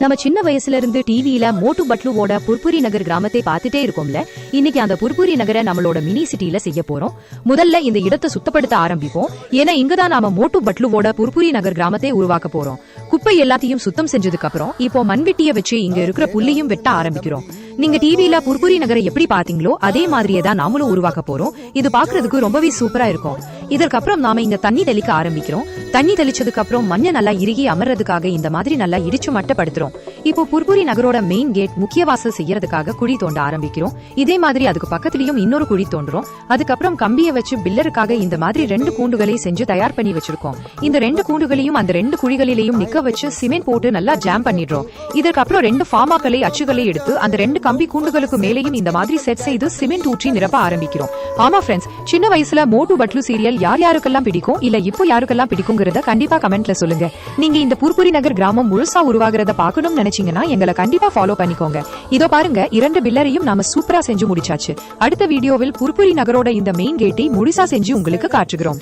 நம்ம சின்ன வயசுல இருந்து டிவியில மோட்டு பட்லுவோட புர்புரி நகர் கிராமத்தை பார்த்துட்டே இருக்கோம்ல. இன்னைக்கு அந்த புர்புரி நகரை நம்மளோட மினி சிட்டில செய்ய போறோம். முதல்ல இந்த இடத்தை சுத்தப்படுத்த ஆரம்பிப்போம். ஏன்னா இங்கதான் நாம மோட்டு பட்லுவோட புர்புரி நகர் கிராமத்தை உருவாக்க போறோம். குப்பை எல்லாத்தையும் சுத்தம் செஞ்சதுக்கு அப்புறம் இப்போ மண்வெட்டிய வச்சு இங்க இருக்கிற புல்லையும் வெட்ட ஆரம்பிக்கிறோம். நீங்க டிவியில புர்புரி நகரை எப்படி பாத்தீங்களோ அதே மாதிரியே தான் நாமளும் உருவாக்க போறோம். இது பாக்குறதுக்கு ரொம்பவே சூப்பரா இருக்கும். இதற்கப்புறம் நாம இங்க தண்ணி தெளிக்க ஆரம்பிக்கிறோம். தண்ணி தெளிச்சதுக்கு அப்புறம் மண்ணை நல்லா இறுகி அமர்றதுக்காக இந்த மாதிரி நல்லா இடிச்சு மட்டப்படுத்துறோம். இப்போ புர்புரி நகரோட மெயின் கேட் முக்கிய வாசல் செய்யறதுக்காக குழி தோண்ட ஆரம்பிக்கிறோம். இதே மாதிரி அதுக்கு பக்கத்துலயும் இன்னொரு குழி தோண்டுறோம். அதுக்கப்புறம் கம்பியை வச்சு பில்லருக்காக இந்த மாதிரி 2 கூண்டுகளை செஞ்சு தயார் பண்ணி வச்சிருக்கோம். இந்த 2 கூண்டுகளையும் அந்த 2 குழிகளிலையும் நிக்க வச்சு சிமெண்ட் போட்டு நல்லா ஜாம் பண்ணிடுறோம். இதற்கப்புறம் 2 ஃபார்மாக்களை அச்சுகளை எடுத்து அந்த 2 கம்பி கூண்டுகளுக்கு மேலேயும் இந்த மாதிரி செட் செய்து சிமெண்ட் ஊற்றி நிரப்ப ஆரம்பிக்கிறோம். ஆமா ஃப்ரெண்ட்ஸ், சின்ன வயசுல மோட்டு பட்லு சீரியல் யார் யாருக்கெல்லாம் பிடிக்கும், இல்ல இப்போ யாருக்கெல்லாம் பிடிக்குங்கிறத கண்டிப்பா கமெண்ட்ல சொல்லுங்க. நீங்க இந்த புர்புரி நகர் கிராமம் முழுசா உருவாகிறத பார்க்கணும்னு நினைச்சீங்கன்னா எங்களை கண்டிப்பா ஃபாலோ பண்ணிக்கோங்க. இதோ பாருங்க, 2 பில்லரையும் நாம சூப்பரா செஞ்சு முடிச்சாச்சு. அடுத்த வீடியோவில் புர்புரி நகரோட இந்த மெயின் கேட்டை முழுசா செஞ்சு உங்களுக்கு காட்டுகிறோம்.